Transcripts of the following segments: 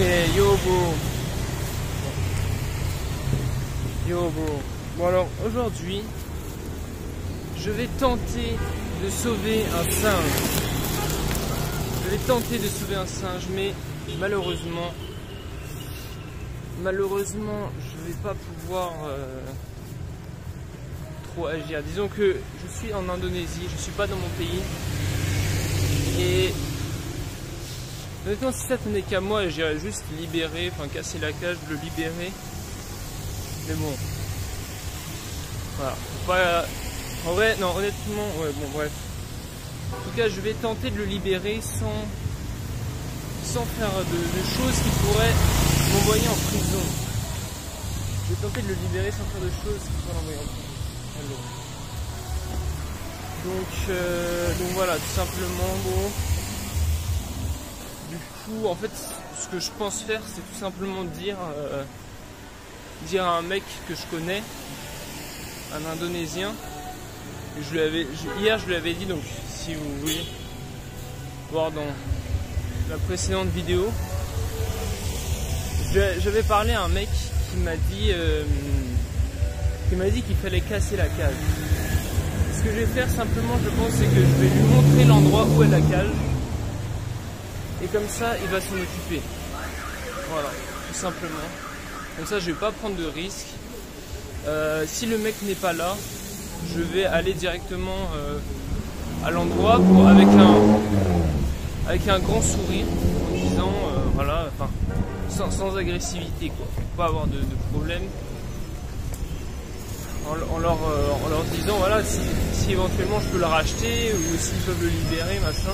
Yo bro. Yo bro. Bon alors aujourd'hui, je vais tenter de sauver un singe. Je vais tenter de sauver un singe, mais malheureusement, je vais pas pouvoir trop agir. Disons que je suis en Indonésie, je suis pas dans mon pays. Et honnêtement, si ça tenait qu'à moi, j'irais juste libérer, enfin casser la cage, le libérer. Mais bon, voilà. Pas, en vrai, non, honnêtement, ouais, bon, bref. En tout cas, je vais tenter de le libérer sans faire de choses qui pourraient m'envoyer en prison. Je vais tenter de le libérer sans faire de choses qui pourraient l'envoyer en prison. Donc voilà, tout simplement, bon. Du coup, en fait, ce que je pense faire, c'est tout simplement dire à un mec que je connais, un Indonésien. Hier, je lui avais dit, donc si vous voulez voir dans la précédente vidéo, j'avais parlé à un mec qui m'a dit qu'il fallait casser la cage. Ce que je vais faire simplement, je pense, c'est que je vais lui montrer l'endroit où est la cage. Et comme ça, il va s'en occuper. Voilà, tout simplement. Comme ça, je vais pas prendre de risques. Si le mec n'est pas là, je vais aller directement à l'endroit avec un grand sourire, en disant, voilà, enfin, sans agressivité, quoi. Pas avoir de problème. En leur disant, voilà, si éventuellement je peux le racheter ou s'ils peuvent le libérer, machin.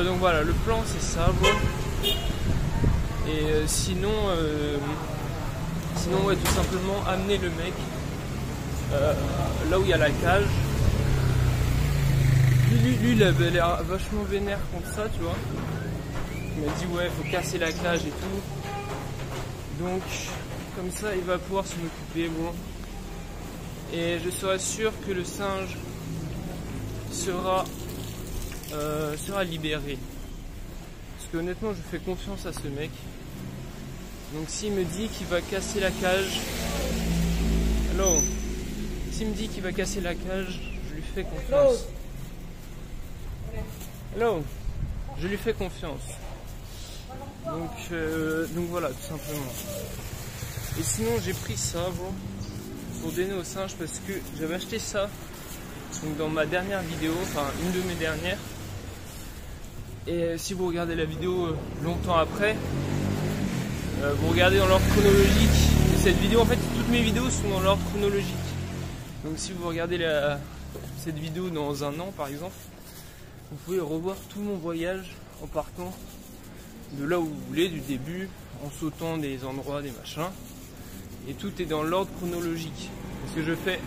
Donc voilà, le plan c'est ça, bon. Et sinon ouais, tout simplement amener le mec là où il y a la cage. Lui il avait l'air vachement vénère contre ça, tu vois. Il m'a dit ouais, faut casser la cage et tout. Donc comme ça il va pouvoir s'en occuper, bon. Et je serai sûr que le singe sera libéré. Parce que honnêtement je fais confiance à ce mec. Donc s'il me dit qu'il va casser la cage, s'il me dit qu'il va casser la cage, je lui fais confiance. Je lui fais confiance. Donc voilà, tout simplement. Et sinon j'ai pris ça, bon, pour donner au singe parce que j'avais acheté ça donc dans ma dernière vidéo, enfin une de mes dernières. Et si vous regardez la vidéo longtemps après, vous regardez dans l'ordre chronologique. Et cette vidéo, en fait, toutes mes vidéos sont dans l'ordre chronologique. Donc si vous regardez cette vidéo dans un an, par exemple, vous pouvez revoir tout mon voyage en partant de là où vous voulez, du début, en sautant des endroits, des machins. Et tout est dans l'ordre chronologique. Parce que je fais...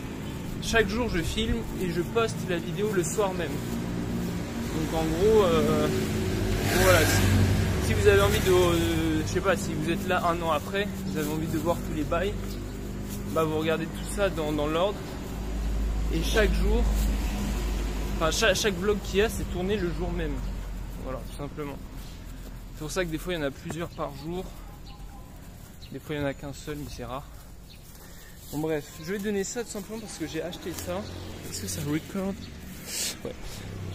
Chaque jour, je filme et je poste la vidéo le soir même. Donc en gros, voilà, si vous avez envie je sais pas, si vous êtes là un an après, vous avez envie de voir tous les bails, bah vous regardez tout ça dans l'ordre. Et chaque jour, enfin chaque vlog qu'il y a, c'est tourné le jour même. Voilà, tout simplement. C'est pour ça que des fois il y en a plusieurs par jour. Des fois il n'y en a qu'un seul, mais c'est rare. Bon bref, je vais donner ça tout simplement parce que j'ai acheté ça. Est-ce que ça record? Ouais.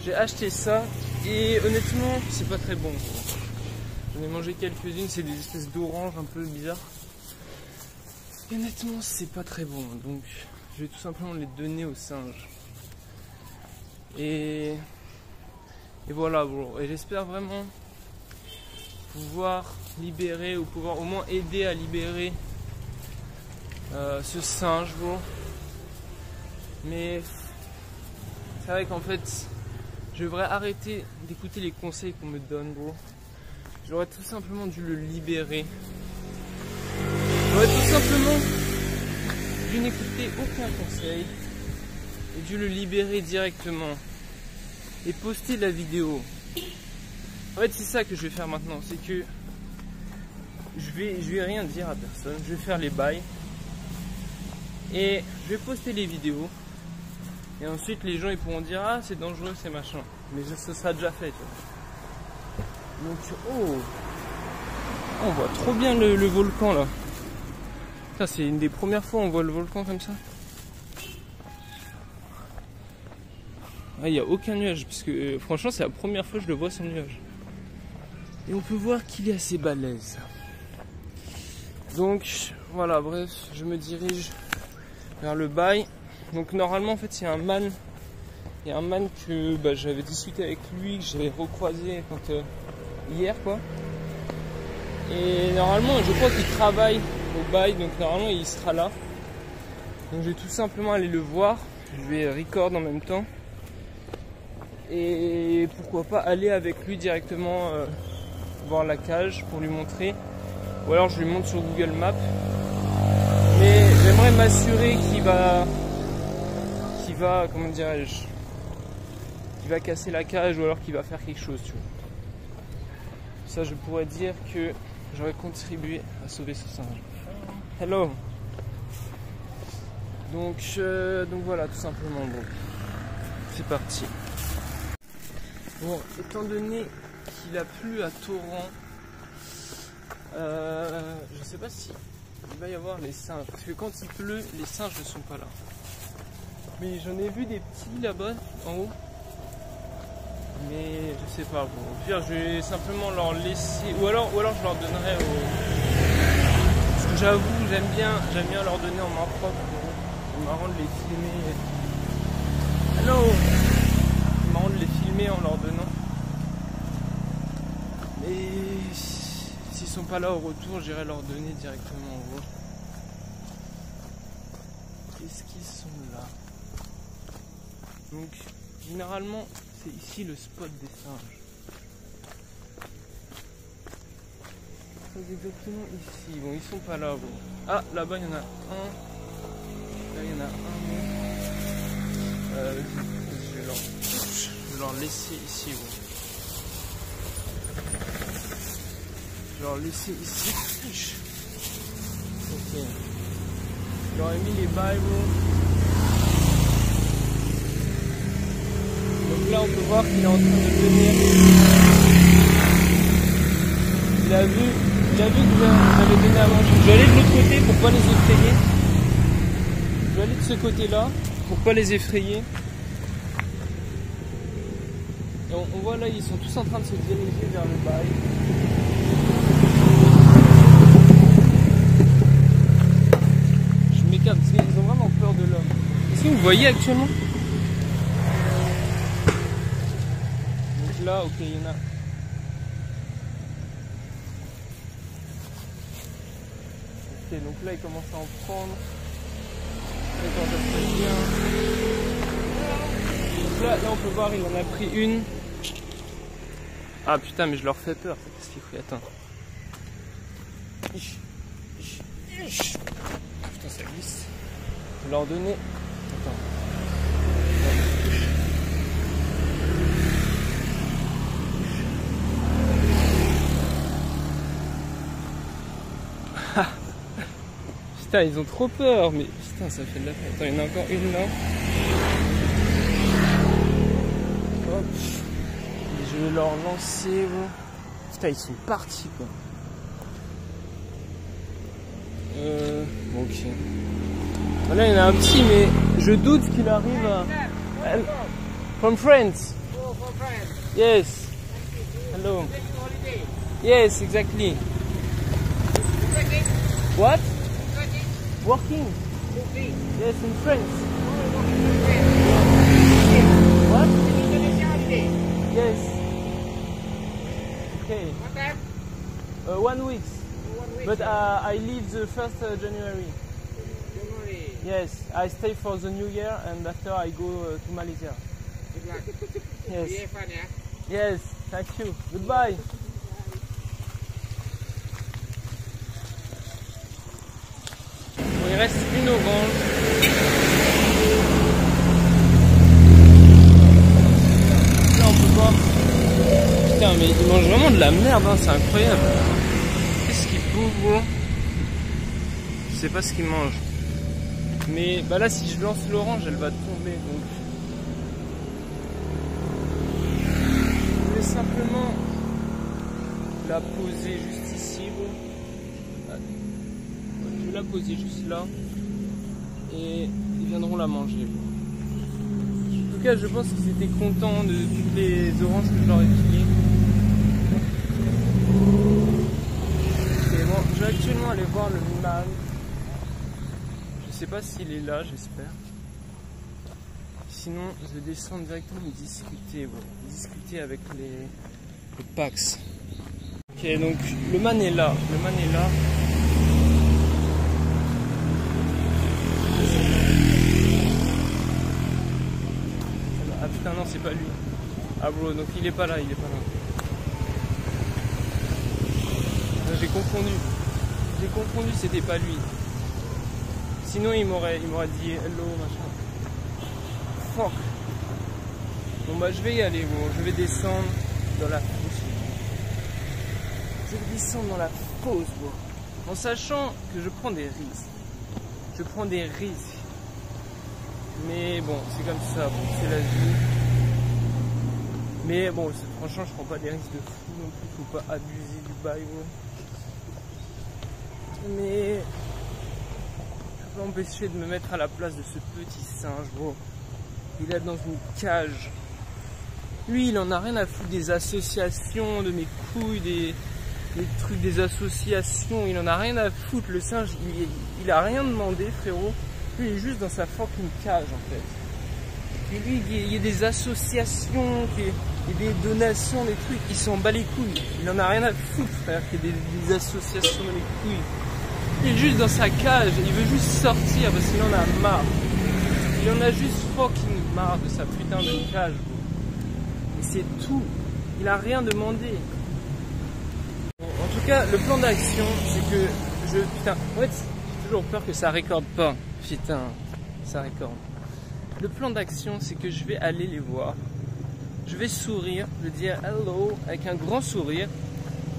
J'ai acheté ça et honnêtement c'est pas très bon. J'en ai mangé quelques-unes, c'est des espèces d'oranges un peu bizarres. Et honnêtement c'est pas très bon, donc je vais tout simplement les donner aux singes. Et voilà bro, et j'espère vraiment pouvoir libérer ou pouvoir au moins aider à libérer ce singe bro. Mais c'est vrai qu'en fait je devrais arrêter d'écouter les conseils qu'on me donne bro. J'aurais tout simplement dû le libérer. J'aurais tout simplement dû n'écouter aucun conseil et dû le libérer directement et poster la vidéo. En fait c'est ça que je vais faire maintenant, c'est que je vais rien dire à personne, je vais faire les bails et je vais poster les vidéos et ensuite les gens ils pourront dire ah c'est dangereux c'est machin, mais ça sera déjà fait tu vois. Donc, oh, on voit trop bien le volcan là. Ça, c'est une des premières fois où on voit le volcan comme ça. Ah, il n'y a aucun nuage, parce que franchement, c'est la première fois que je le vois sans nuage. Et on peut voir qu'il est assez balèze. Donc, voilà, bref, je me dirige vers le bail. Donc, normalement, en fait, il y a un man. Il y a un man que j'avais discuté avec lui, que j'avais recroisé hier, quoi. Et normalement, je crois qu'il travaille au bail, donc normalement, il sera là. Donc, je vais tout simplement aller le voir. Je vais record en même temps. Et pourquoi pas aller avec lui directement voir la cage pour lui montrer. Ou alors je lui montre sur Google Maps. Mais j'aimerais m'assurer qu'il va, comment dirais-je, qu'il va casser la cage ou alors qu'il va faire quelque chose, tu vois. Ça, je pourrais dire que j'aurais contribué à sauver ce singe. Hello. Donc voilà, tout simplement. Bon, c'est parti. Bon, étant donné qu'il a plu à torrent, je sais pas si il va y avoir les singes, parce que quand il pleut, les singes ne sont pas là. Mais j'en ai vu des petits là-bas, en haut. Mais je sais pas, bon, au pire je vais simplement leur laisser, ou alors je leur donnerai au... Parce que j'avoue, j'aime bien leur donner en main propre. C'est marrant de les filmer. Hello. C'est marrant de les filmer en leur donnant. Mais s'ils sont pas là au retour, j'irai leur donner directement en haut. Qu'est-ce qu'ils sont là? Donc, généralement, c'est ici le spot des singes. C'est exactement ici. Bon, ils sont pas là. Bon. Ah, là-bas, il y en a un. Là, il y en a un. Je vais leur laisser ici. Bon. Je vais leur laisser ici. Ok. Je leur ai mis les bails. Donc là, on peut voir qu'il est en train de venir. Il a vu que j'avais donné à manger. Je vais aller de l'autre côté pour pas les effrayer. Je vais aller de ce côté-là pour pas les effrayer. Et on voit là, ils sont tous en train de se diriger vers le bail. Je m'écarte parce qu'ils ont vraiment peur de l'homme. Est-ce que vous voyez actuellement? Donc là, ok, il y en a. Ok, donc là, il commence à en prendre. Quand ça se passe bien. Donc là, on peut voir, il en a pris une. Ah putain, mais je leur fais peur. Qu'est-ce qu'il faut? Attends. Putain, ça glisse. Je vais leur donner. Attends. Putain, ils ont trop peur, mais putain, ça fait de la peine. Attends, il y en a encore une là. Hop. Et je vais leur lancer. Bon. Putain, ils sont partis quoi. Ok. Là, il y en a un petit, mais je doute qu'il arrive à. From France. Oh, from France. Yes. Hello. Yes, exactly. What? Working? Yes, in France. What? Yes. Okay. What time? 1 week. 1 week. But I leave the 1st January. January. Yes, I stay for the New Year and after I go to Malaysia. Good luck. Yes. Be fun, yeah? Yes, thank you. Goodbye. Bon, il reste une orange. Là on peut voir. Putain mais ils mangent vraiment de la merde, hein, c'est incroyable. Qu'est-ce qu'ils bouffent? Je sais pas ce qu'ils mangent. Mais bah là si je lance l'orange elle va tomber donc. Je vais simplement la poser juste ici, bon. Je vais la poser juste là. Et ils viendront la manger. En tout cas, je pense qu'ils étaient contents de toutes les oranges que je leur ai filées. Et bon, je vais actuellement aller voir le mâle. Je sais pas s'il est là, j'espère. Sinon, je vais descendre directement et discuter, bon, discuter avec les Pax. Ok, donc le man est là. Le man est là. Ah putain, non, c'est pas lui. Ah bro, donc il est pas là, il est pas là. J'ai confondu, c'était pas lui. Sinon il m'aurait dit hello machin. Fuck. Bon bah je vais y aller, bon, je vais descendre dans la fosse. Je vais descendre dans la fosse, bon. En sachant que je prends des risques. Je prends des risques. Mais bon, c'est comme ça, bon, c'est la vie. Mais bon, franchement, je prends pas des risques de fou non plus, faut pas abuser du bail, bon. Mais je peux m'empêcher de me mettre à la place de ce petit singe, gros. Il est dans une cage. Lui, il en a rien à foutre des associations, de mes couilles, des trucs des associations. Il en a rien à foutre. Le singe, il a rien demandé, frérot. Lui, il est juste dans sa fucking cage, en fait. Et lui, il y a des associations, il y a des donations, des trucs. Il s'en bat les couilles. Il en a rien à foutre, frère, qu'il y ait des associations dans les couilles. Il est juste dans sa cage, il veut juste sortir parce qu'il en a marre. Il en a juste fucking marre de sa putain de cage, bro. Et c'est tout. Il a rien demandé. Bon, en tout cas, le plan d'action, c'est que putain, en fait, j'ai toujours peur que ça récorde pas. Putain, ça récorde. Le plan d'action, c'est que je vais aller les voir. Je vais sourire, je vais dire hello avec un grand sourire,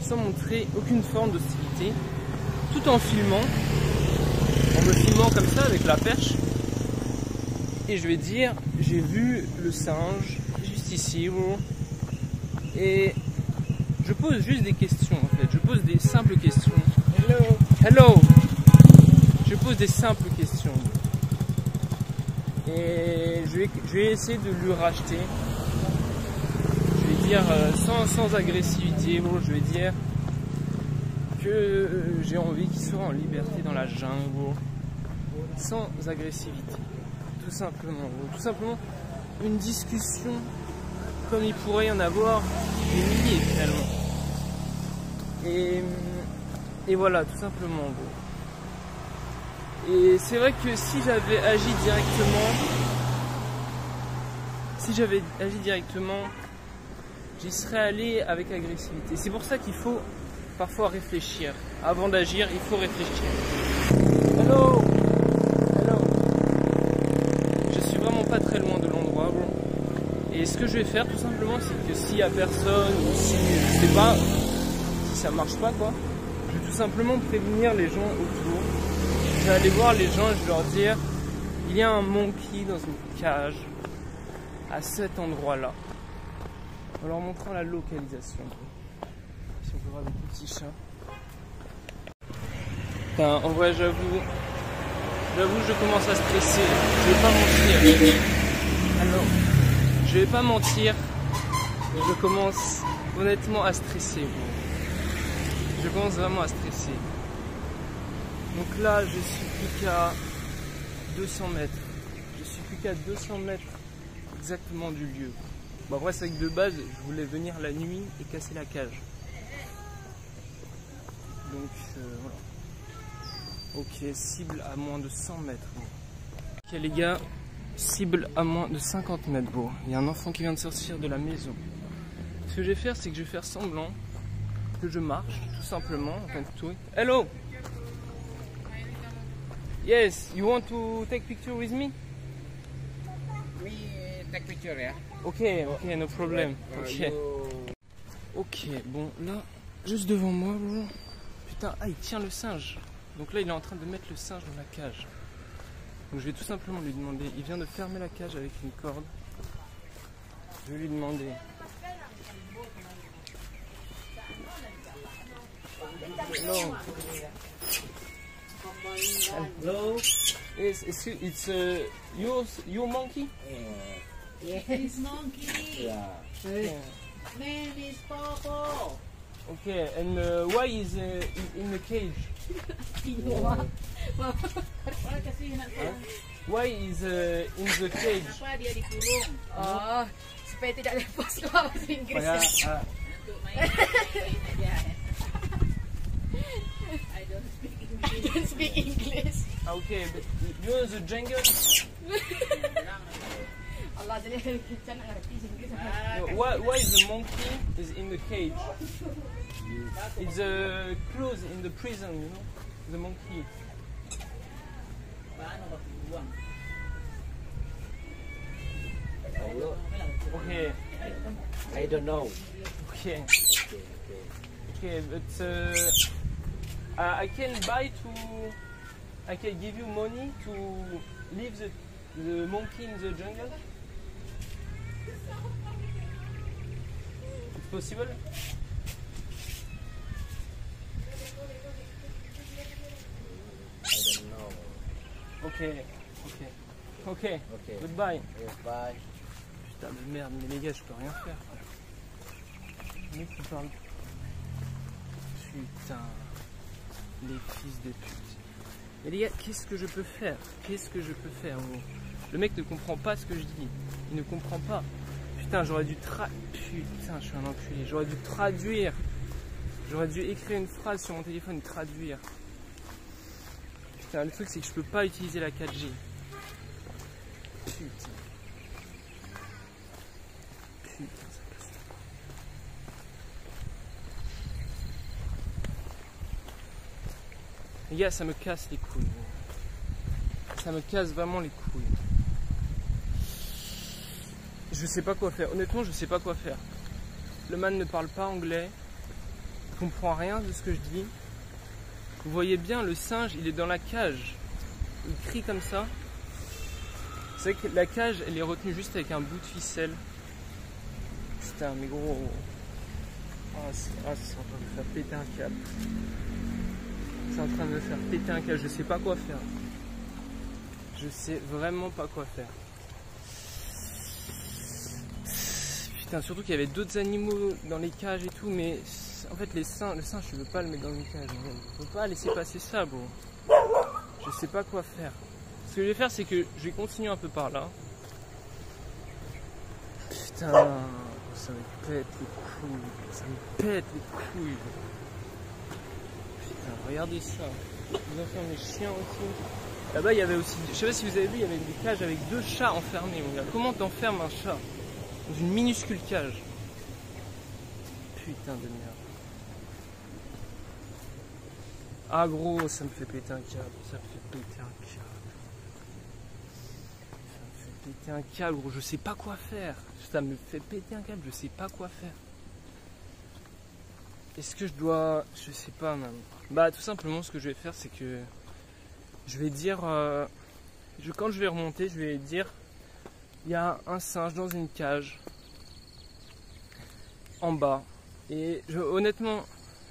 sans montrer aucune forme d'hostilité. Tout en me filmant comme ça avec la perche, et je vais dire j'ai vu le singe juste ici, bro. Et je pose juste des questions en fait, je pose des simples questions. Hello. Je pose des simples questions et je vais essayer de lui racheter. Je vais dire sans agressivité, bro. Je vais dire que j'ai envie qu'il soit en liberté dans la jungle, sans agressivité, tout simplement, tout simplement une discussion comme il pourrait y en avoir des milliers finalement, et voilà, tout simplement, bro. Et c'est vrai que si j'avais agi directement, j'y serais allé avec agressivité. C'est pour ça qu'il faut parfois réfléchir. Avant d'agir, il faut réfléchir. Hello. Je suis vraiment pas très loin de l'endroit, bro. Et ce que je vais faire tout simplement, c'est que s'il y a personne, ou si je sais pas, si ça marche pas quoi, je vais tout simplement prévenir les gens autour. Je vais aller voir les gens et je vais leur dire il y a un monkey dans une cage à cet endroit là, en leur montrant la localisation. Si on peut voir des petits chats. Putain, en vrai, j'avoue, je commence à stresser. Je vais pas mentir. Alors, je vais pas mentir. Je commence honnêtement à stresser. Bon. Je commence vraiment à stresser. Donc là, je suis plus qu'à 200 mètres. Je suis plus qu'à 200 mètres exactement du lieu. Bon, après, c'est que de base, je voulais venir la nuit et casser la cage. Donc voilà. Ok, cible à moins de 100 mètres. Ok les gars, cible à moins de 50 mètres. Bon, il y a un enfant qui vient de sortir de la maison. Ce que je vais faire, c'est que je vais faire semblant que je marche, tout simplement, en train de tout. Hello. Yes, you want to take picture with me? Me take picture, yeah. Ok, no problem. Ok, bon, là, juste devant moi, bon. Putain, ah, il tient le singe. Donc là, il est en train de mettre le singe dans la cage. Donc je vais tout simplement lui demander, il vient de fermer la cage avec une corde. Je vais lui demander. Hello. Hello. Yes, it's your monkey? Yes, monkey. Yeah. Name is Popo. Okay, and why is in the cage? Why is in the cage? Kenapa dia dikurung? Oh, supaya tidak lepas keluar bahasa Inggris. Untuk main aja. I don't speak English. I don't speak English. Okay, but you know the jungle? Allah, jadi kita nak ngerti Inggris. Why the monkey is in the cage? It's closed in the prison, you know? The monkey. Paano ba buwang? Okay. I don't know. Okay. Okay, but I can give you money to leave the monkey in the jungle. It's possible? I don't know. Okay. Okay. Goodbye. Yes, bye. Putain de merde, mais les gars, je peux rien faire. Le mec qui parle. Putain. Les fils de pute. Mais les gars, qu'est-ce que je peux faire? Gros. Le mec ne comprend pas ce que je dis. Il ne comprend pas. Putain, j'aurais dû Putain, je suis un enculé. J'aurais dû traduire. J'aurais dû écrire une phrase sur mon téléphone et traduire. Putain, le truc c'est que je peux pas utiliser la 4G. Putain. Ça passe. Les gars, ça me casse les couilles. Ça me casse vraiment les couilles. Je sais pas quoi faire. Honnêtement, je sais pas quoi faire. Le man ne parle pas anglais. Il comprend rien de ce que je dis. Vous voyez bien, le singe, il est dans la cage. Il crie comme ça. C'est vrai que la cage, elle est retenue juste avec un bout de ficelle. Putain, mais gros. C'est en train de me faire péter un câble. C'est en train de me faire péter un câble. Je sais pas quoi faire. Je sais vraiment pas quoi faire. Putain, surtout qu'il y avait d'autres animaux dans les cages et tout, mais en fait le singe, je veux pas le mettre dans une cage. Je peux pas laisser passer ça, bro. Je sais pas quoi faire. Ce que je vais faire, c'est que je vais continuer un peu par là. Putain, ça me pète les couilles. Ça me pète les couilles. Putain, regardez ça. Ils enferment les chiens aussi. Là-bas, il y avait aussi, je sais pas si vous avez vu, il y avait des cages avec 2 chats enfermés. Comment t'enfermes un chat dans une minuscule cage? Putain de merde. Ah gros, ça me fait péter un câble. Ça me fait péter un câble. Ça me fait péter un câble, gros. Je sais pas quoi faire. Ça me fait péter un câble. Je sais pas quoi faire. Est-ce que je dois... Je sais pas, man. Bah tout simplement, ce que je vais faire, c'est que... Je vais dire... Quand je vais remonter, je vais dire... Il y a un singe dans une cage. En bas. Et honnêtement,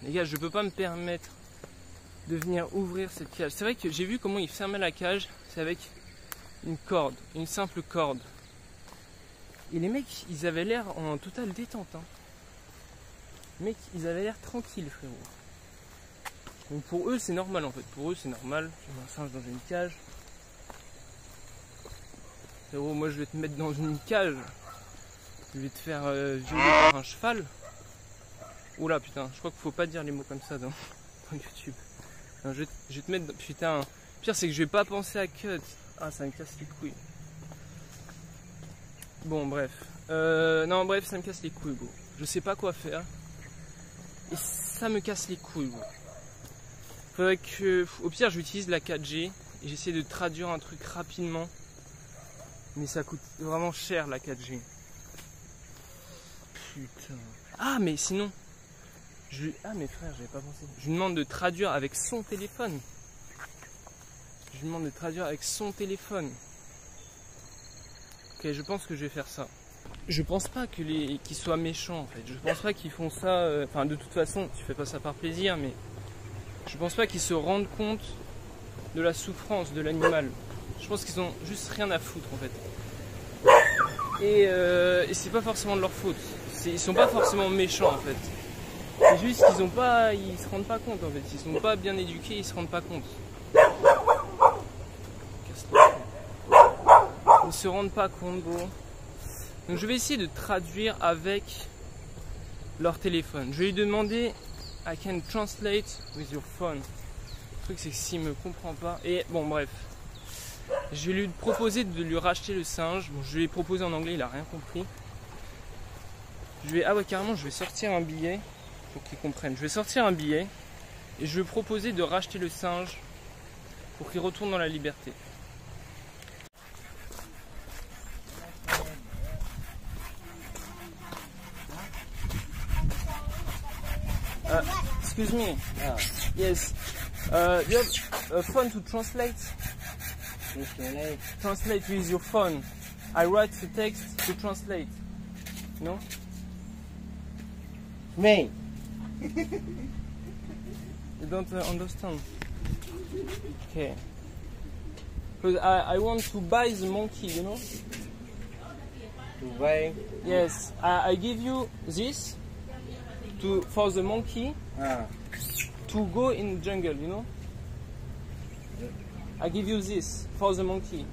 les gars, je peux pas me permettre de venir ouvrir cette cage. C'est vrai que j'ai vu comment ils fermaient la cage. C'est avec une corde. Une simple corde. Et les mecs, ils avaient l'air en totale détente. Hein. Les mecs, ils avaient l'air tranquilles, frérot. Donc pour eux, c'est normal en fait. Pour eux, c'est normal. J'ai un singe dans une cage. Frérot, moi je vais te mettre dans une cage. Je vais te faire violer par un cheval. Oula putain, je crois qu'il faut pas dire les mots comme ça dans YouTube. Non, je vais te mettre... Putain, le pire c'est que je vais pas penser à cut. Ah, ça me casse les couilles. Bon bref. Non bref, ça me casse les couilles, gros. Je sais pas quoi faire. Et ça me casse les couilles, gros. Faudrait que... Au pire, j'utilise la 4G. Et j'essaie de traduire un truc rapidement. Mais ça coûte vraiment cher la 4G. Putain. Ah mais sinon... Ah mais frère, j'avais pas pensé. Je lui demande de traduire avec son téléphone. Je lui demande de traduire avec son téléphone. Ok, je pense que je vais faire ça. Je pense pas que qu'ils soient méchants en fait. Je pense pas qu'ils font ça... Enfin de toute façon, tu fais pas ça par plaisir, mais... Je pense pas qu'ils se rendent compte de la souffrance de l'animal. Je pense qu'ils ont juste rien à foutre en fait. Et c'est pas forcément de leur faute. Ils sont pas forcément méchants en fait. C'est juste qu'ils se rendent pas compte en fait. Ils sont pas bien éduqués, ils se rendent pas compte. Ils se rendent pas compte, gros. Donc je vais essayer de traduire avec leur téléphone. Je vais lui demander I can translate with your phone. Le truc c'est que s'il me comprend pas. Et bon bref. Je vais lui proposer de lui racheter le singe. Bon, je lui ai proposé en anglais, il a rien compris. Ah ouais carrément je vais sortir un billet pour qu'il comprenne. Je vais sortir un billet et je vais lui proposer de racheter le singe pour qu'il retourne dans la liberté. Excuse me. Yes. You have a phone to translate? Translate with your phone. I write the text to translate. No? Me. You don't understand? Okay. Because I want to buy the monkey, you know? To buy? Yes. I give you this for the monkey to go in the jungle, you know? I give you this for the monkey.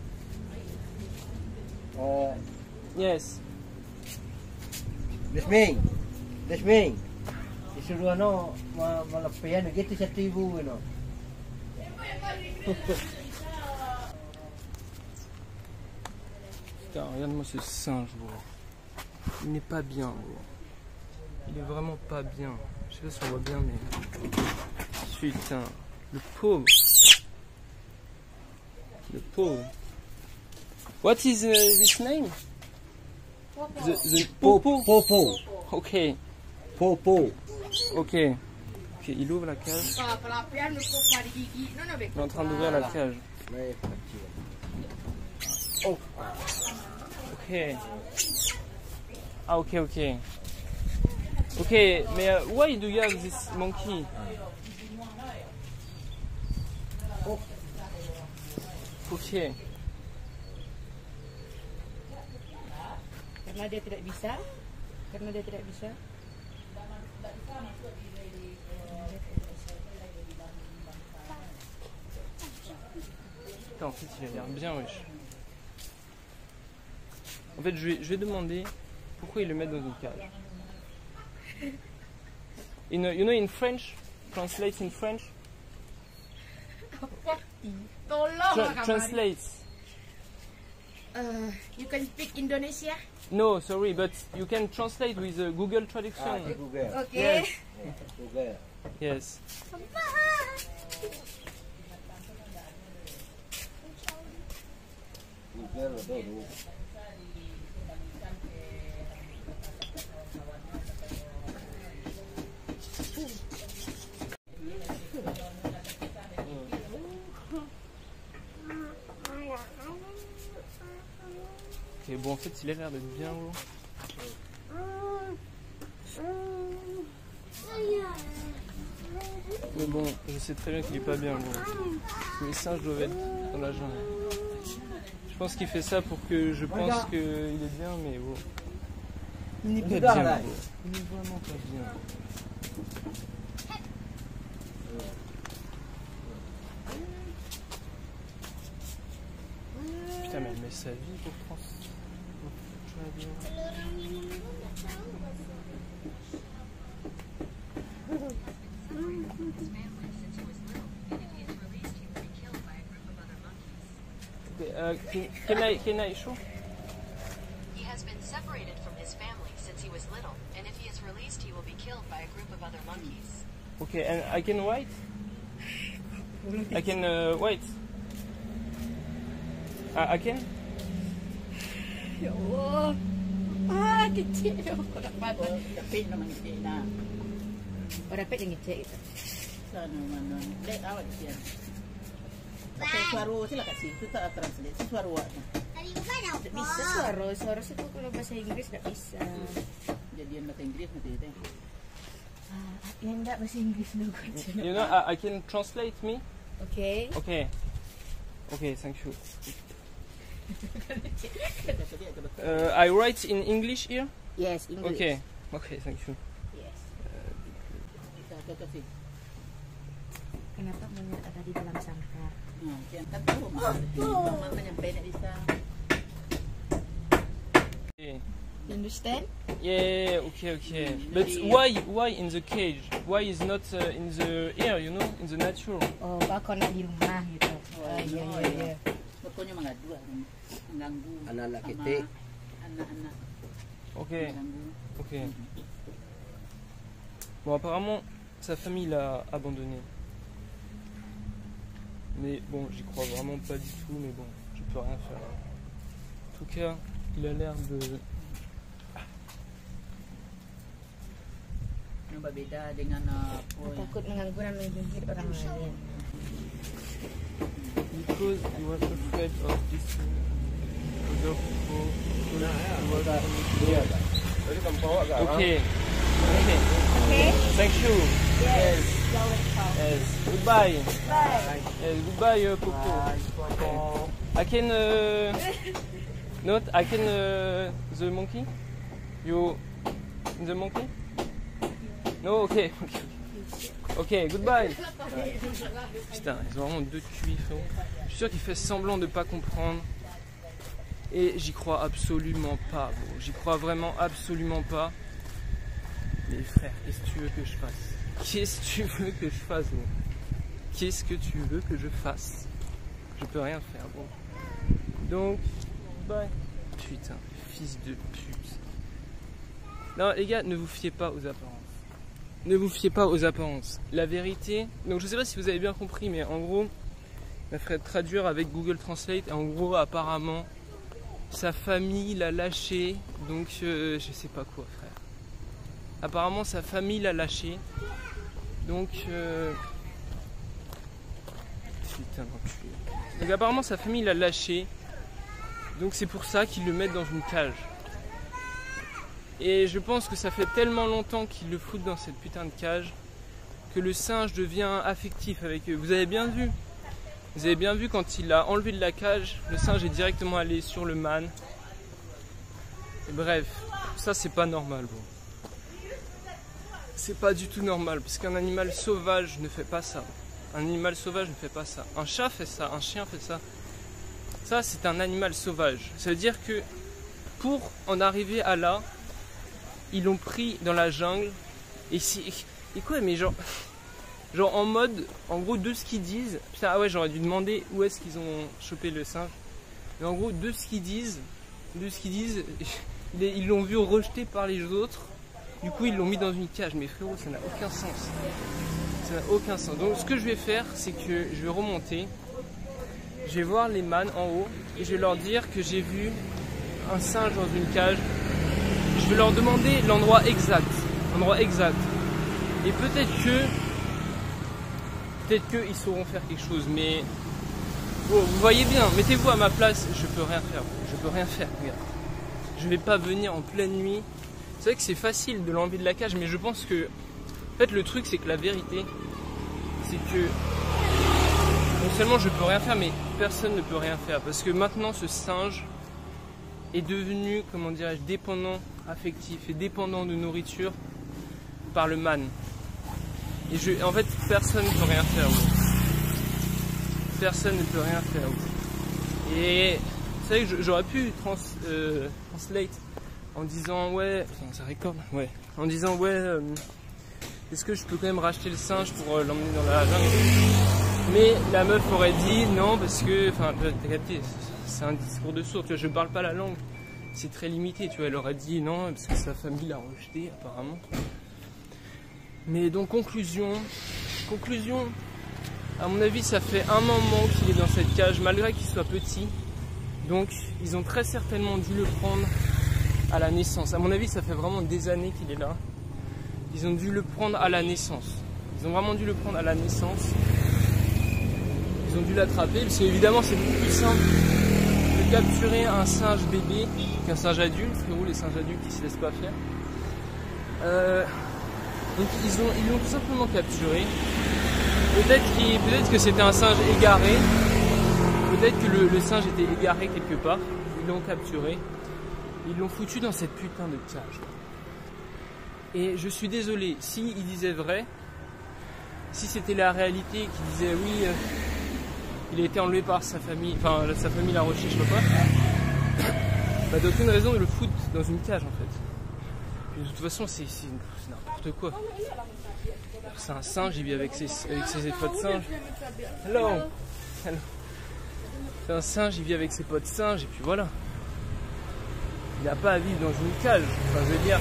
Yes. This me. Disuruh ano malapian gitu 1,000 ano. Putain, regarde-moi ce singe, gros. Il n'est pas bien, gros. Il est vraiment pas bien. Je sais pas si on voit bien, mais... Putain, le pauvre. Le pauvre. What is his name? The Popo. Popo. Ok. Popo. Ok. Ok, il ouvre la cage. Pelapian untuk pada gigi. No, Il est en train d'ouvrir la cage. Oh. Ok. Ah, ok, ok. Ok, mais why do you have this monkey? Ok. Karena dia tidak bisa. Putain, en fait, il a l'air bien, wesh. En fait, je vais demander pourquoi ils le mettent dans une cage. You know, in French, translate in French. Tolong Translate. You can speak Indonesia? No, sorry, but you can translate with Google Traduction. Google. Okay. Yes. Google. Yes. Google baru. Ok, bon, en fait, il a l'air d'être bien gros. Mais bon, je sais très bien qu'il est pas bien gros. Les singes doivent être dans la jungle. Je pense qu'il fait ça pour que je pense qu'il est bien, mais bon. Il n'est pas bien gros. Il n'est vraiment pas bien. Putain, mais elle met sa vie pour France. Can I show? He has been separated from his family since he was little, and if he is released, he will be killed by a group of other monkeys. Okay, and I can wait? I can wait? I can? Ya Allah. Kecil tu. Kau nak patah. Dapat naman ito na. Oh, dapat yang kecil itu. Sana naman. Let awat siya. Pakai suara sila kasi. Itu tak translate. Suara awak. Tak bisa suara itu kalau bahasa Inggris tak bisa. Jadi yang bahasa Inggris nanti itu. Yang tak bahasa Inggeris dulu. You know, I can translate me? Okay. Okay. Okay, thank you. I write in English here? Yes, English. Okay. Okay, thank you. Yes. Kita kasih. Kenapa monyet ada di dalam sangkar? Yang tak tahu maka nyampe nak bisa. Okay. You understand? Yeah, okay. But why in the cage? Why is not in the air, you know, in the nature? Oh, kau nak di rumah gitu. Ya. Pokoknya mengadu, mengganggu Anak-anak sama kita. anak-anak. Ok, Mengganggu. ok. Bon, apparemment, sa famille l'a abandonné. Mais bon, j'y crois vraiment pas du tout, mais bon, je peux rien faire. En tout cas, il a l'air de... Yang berbeda dengan Takut mengganggu dan menggigit orang lain. Because he was afraid of this other people. Okay. Okay. Thank you. Yes. You're welcome. Yes. Goodbye. Bye. Yes, goodbye, Popo. Okay. I can not. I can the monkey. You the monkey? No. Okay. Okay. Goodbye. Putain, ils ont vraiment deux cuits. Je suis sûr qu'il fait semblant de pas comprendre. Et j'y crois absolument pas, bro. J'y crois vraiment absolument pas. Mais frère, qu'est-ce que tu veux que je fasse? Qu'est-ce que tu veux que je fasse, bro? Qu'est-ce que tu veux que je fasse? Je peux rien faire, bon. Donc, bye. Putain, fils de pute. Non, les gars, ne vous fiez pas aux apparences. Ne vous fiez pas aux apparences. La vérité, donc je sais pas si vous avez bien compris, mais en gros, il m'a fait traduire avec Google Translate. Et en gros, apparemment, sa famille l'a lâché. Donc, je sais pas quoi, frère. Apparemment, sa famille l'a lâché. Donc, putain d'enculé. Donc, apparemment, sa famille l'a lâché. Donc, c'est pour ça qu'ils le mettent dans une cage. Et je pense que ça fait tellement longtemps qu'ils le foutent dans cette putain de cage que le singe devient affectif avec eux. Vous avez bien vu? Vous avez bien vu quand il l'a enlevé de la cage, le singe est directement allé sur le mâne. Et bref, ça c'est pas normal, bon. C'est pas du tout normal, parce qu'un animal sauvage ne fait pas ça. Un animal sauvage ne fait pas ça. Un chat fait ça, un chien fait ça. Ça c'est un animal sauvage. Ça veut dire que pour en arriver à là, ils l'ont pris dans la jungle. Et quoi, mais genre en mode, en gros, de ce qu'ils disent. Putain, ah ouais, j'aurais dû demander où est-ce qu'ils ont chopé le singe. Mais en gros, de ce qu'ils disent, ils l'ont vu rejeté par les autres. Du coup, ils l'ont mis dans une cage. Mais frérot, ça n'a aucun sens. Ça n'a aucun sens. Donc, ce que je vais faire, c'est que je vais remonter. Je vais voir les mânes en haut. Et je vais leur dire que j'ai vu un singe dans une cage. Je vais leur demander l'endroit exact. Et peut-être qu'ils sauront faire quelque chose. Mais bon, vous voyez bien, mettez-vous à ma place. Je peux rien faire. Regarde. Je vais pas venir en pleine nuit. C'est vrai que c'est facile de l'enlever de la cage, mais je pense que en fait le truc c'est que la vérité c'est que non seulement je peux rien faire, mais personne ne peut rien faire parce que maintenant ce singe est devenu, comment dirais-je, dépendant affectif et dépendant de nourriture par le mâne. Et en fait personne ne peut rien faire. Personne ne peut rien faire. Et c'est vrai que j'aurais pu translate en disant ouais, enfin, ça récorde, ouais, en disant ouais, est-ce que je peux quand même racheter le singe pour l'emmener dans la jungle? Mais la meuf aurait dit non parce que, enfin, t'as capté, c'est un discours de sourd, tu vois, je parle pas la langue, c'est très limité, tu vois, elle aurait dit non parce que sa famille l'a rejeté apparemment. Mais donc conclusion, à mon avis ça fait un moment qu'il est dans cette cage malgré qu'il soit petit, donc ils ont très certainement dû le prendre à la naissance. À mon avis, ça fait vraiment des années qu'il est là. Ils ont dû le prendre à la naissance. Ils ont vraiment dû le prendre à la naissance. Ils ont dû l'attraper, parce qu'évidemment, c'est beaucoup plus simple de capturer un singe bébé qu'un singe adulte. Frérot, les singes adultes, ils se laissent pas faire. Donc ils l'ont tout simplement capturé. Peut-être que c'était un singe égaré. Peut-être que le singe était égaré quelque part. Ils l'ont capturé. Ils l'ont foutu dans cette putain de cage. Et je suis désolé, s'il disait vrai, si c'était la réalité, qu'il disait oui, il a été enlevé par sa famille, enfin sa famille l'a rejeté, je sais pas quoi, bah t'as aucune raison de le foutre dans une cage en fait. Puis de toute façon c'est n'importe quoi. C'est un singe, il vit avec ses potes singes. Hello. Hello. C'est un singe, il vit avec ses potes singes et puis voilà. Il n'a pas à vivre dans une cage. Enfin je veux dire,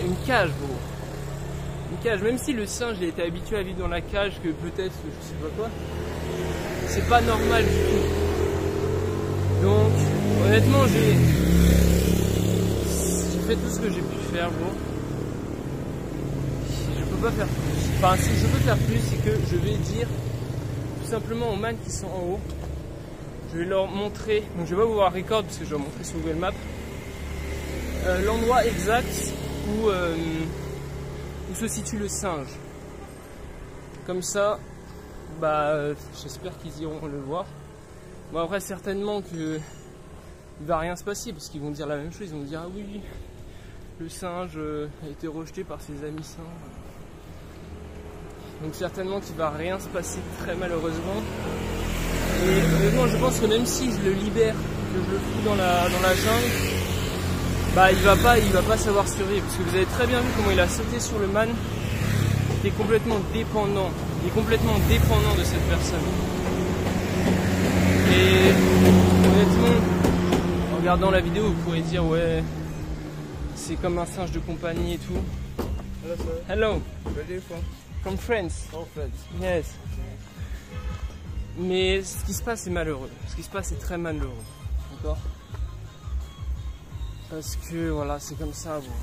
une cage gros. Une cage, même si le singe il a été habitué à vivre dans la cage, que peut-être, je sais pas quoi, c'est pas normal du tout. Donc, honnêtement, j'ai fait tout ce que j'ai pu faire, gros. Je peux pas faire plus. Enfin, si je peux faire plus, c'est que je vais dire tout simplement aux man qui sont en haut, je vais leur montrer, donc je vais pas vous voir record parce que je vais montrer sur Google Maps, l'endroit exact où se situe le singe. Comme ça, bah, j'espère qu'ils iront le voir. Bon après certainement que il va rien se passer parce qu'ils vont dire la même chose, ils vont dire ah oui, le singe a été rejeté par ses amis singes. Donc certainement qu'il va rien se passer très malheureusement. Et honnêtement je pense que même si je le libère, que je le fous dans la jungle, bah il va pas savoir survivre parce que vous avez très bien vu comment il a sauté sur le man. Il est complètement dépendant. Il est complètement dépendant de cette personne. Et honnêtement, en regardant la vidéo, vous pourrez dire ouais, c'est comme un singe de compagnie et tout. Hello, sir. Hello. Where are you from? From France. Oh, France. Yes. Mais ce qui se passe est malheureux. Ce qui se passe est très malheureux. D'accord? Parce que voilà, c'est comme ça. Bon.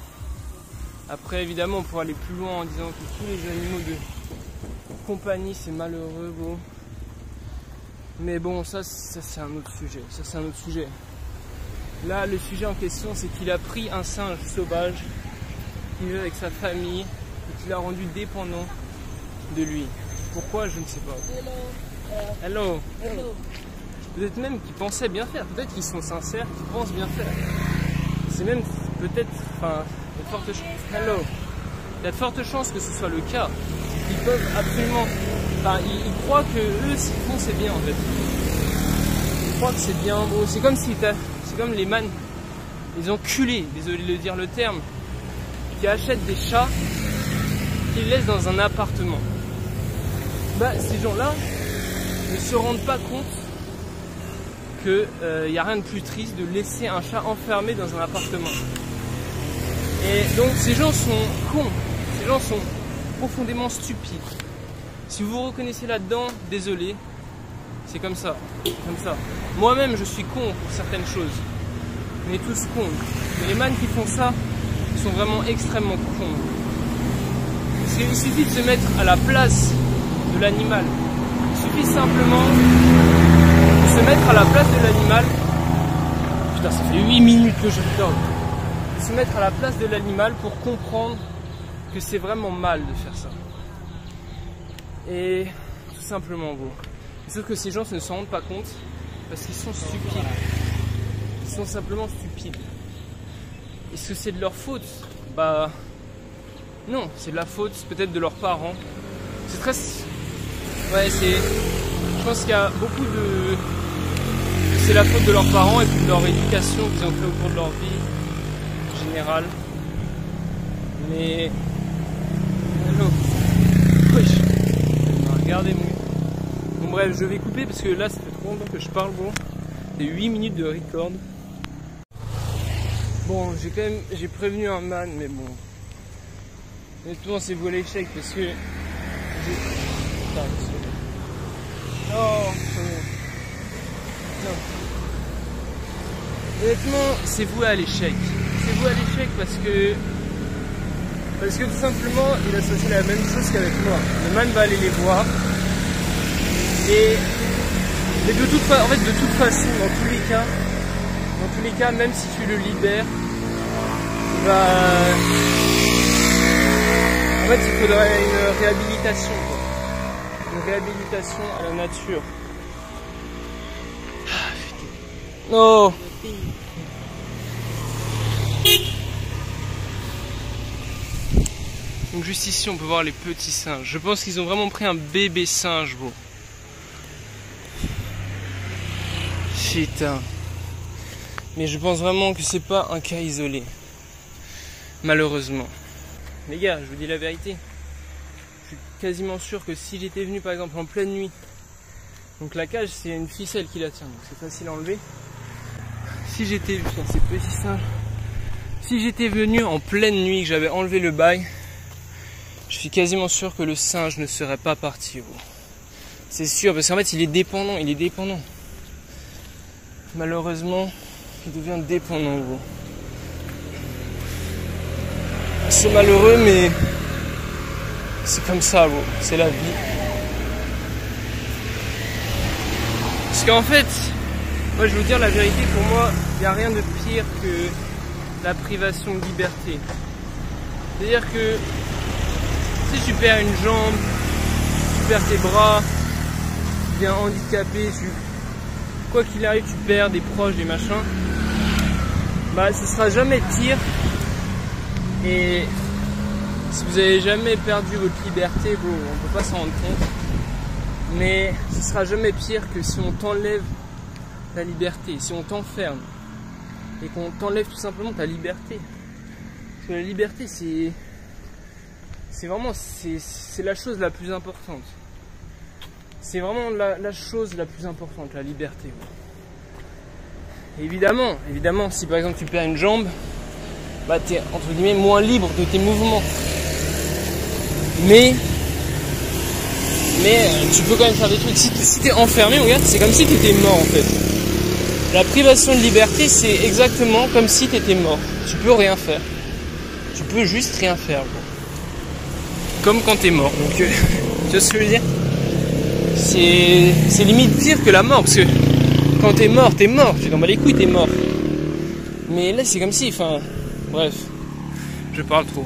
Après, évidemment, on pourrait aller plus loin en disant que tous les animaux de compagnie, c'est malheureux. Bon. Mais bon, ça c'est un autre sujet. Ça, c'est un autre sujet. Là, le sujet en question, c'est qu'il a pris un singe sauvage qui vit avec sa famille et qui l'a rendu dépendant de lui. Pourquoi? Je ne sais pas. Hello. Hello. Peut-être même qu'ils pensaient bien faire. Peut-être qu'ils sont sincères, qu'ils pensent bien faire. C'est même peut-être, enfin, il y a de fortes chances. Hello. Il y a de fortes chances que ce soit le cas. Ils peuvent absolument, enfin, ils croient que eux, ce qu'ils font, c'est bien en fait. Ils croient que c'est bien. Bon, c'est comme si c'est comme les man, les enculés, désolé de dire le terme, qui achètent des chats, qu'ils laissent dans un appartement. Bah, ces gens-là ne se rendent pas compte qu'il n'y a rien de plus triste de laisser un chat enfermé dans un appartement. Et donc ces gens sont cons, ces gens sont profondément stupides. Si vous vous reconnaissez là-dedans, désolé, c'est comme ça, comme ça. Moi-même je suis con pour certaines choses, on est tous cons. Mais les man qui font ça, ils sont vraiment extrêmement cons. Parce qu'il suffit de se mettre à la place de l'animal. Il suffit simplement de se mettre à la place de l'animal. Putain, ça fait 8 minutes que je regarde. De se mettre à la place de l'animal pour comprendre que c'est vraiment mal de faire ça. Et tout simplement beau. Sauf que ces gens ne s'en rendent pas compte parce qu'ils sont stupides. Ils sont simplement stupides. Est-ce que c'est de leur faute? Bah non, c'est de la faute peut-être de leurs parents. C'est très... Ouais, je pense qu'il y a beaucoup de... C'est la faute de leurs parents et puis de leur éducation qu'ils ont fait au cours de leur vie en général. Mais... Hello. Wesh. Regardez-moi. Bon bref, je vais couper parce que là ça fait trop longtemps que je parle. Bon, c'est 8 minutes de record. Bon, j'ai prévenu un man, mais bon. Honnêtement, c'est voué à l'échec parce que... Non. Honnêtement, c'est voué à l'échec. C'est voué à l'échec parce que tout simplement, il a associé la même chose qu'avec moi. Le man va aller les voir. Mais de toute façon, dans tous les cas, même si tu le libères, En fait, il faudrait une réhabilitation, quoi. Une réhabilitation à la nature. Oh. Donc juste ici, on peut voir les petits singes. Je pense qu'ils ont vraiment pris un bébé singe, bro. Putain. Mais je pense vraiment que c'est pas un cas isolé. Malheureusement. Les gars, je vous dis la vérité. Je suis quasiment sûr que si j'étais venu par exemple en pleine nuit, donc la cage c'est une ficelle qui la tient, donc c'est facile à enlever. Si j'étais venu, ces petits singes, si j'étais venu en pleine nuit, que j'avais enlevé le bail, je suis quasiment sûr que le singe ne serait pas parti. C'est sûr, parce qu'en fait il est dépendant, Malheureusement, il devient dépendant, gros. C'est malheureux, mais c'est comme ça, gros. C'est la vie. Parce qu'en fait, moi je vais vous dire la vérité, pour moi, il n'y a rien de pire que la privation de liberté. C'est-à-dire que si tu perds une jambe, tu perds tes bras, tu deviens handicapé, quoi qu'il arrive, tu perds des proches, des machins, bah ce sera jamais pire. Et si vous avez jamais perdu votre liberté, bon, on peut pas s'en rendre compte, mais ce sera jamais pire que si on t'enlève ta liberté, si on t'enferme et qu'on t'enlève tout simplement ta liberté. Parce que la liberté, c'est vraiment c'est la chose la plus importante. C'est vraiment la chose la plus importante, la liberté. Évidemment, si par exemple tu perds une jambe, bah t'es entre guillemets moins libre de tes mouvements. Mais tu peux quand même faire des trucs. Si t'es enfermé, regarde, c'est comme si t'étais mort en fait. La privation de liberté, c'est exactement comme si t'étais mort. Tu peux rien faire. Tu peux juste rien faire. Bro. Comme quand t'es mort. Donc, tu vois ce que je veux dire? C'est limite pire que la mort, parce que quand t'es mort, tu t'en bats les couilles, t'es mort. Mais là c'est comme si, enfin, bref, je parle trop.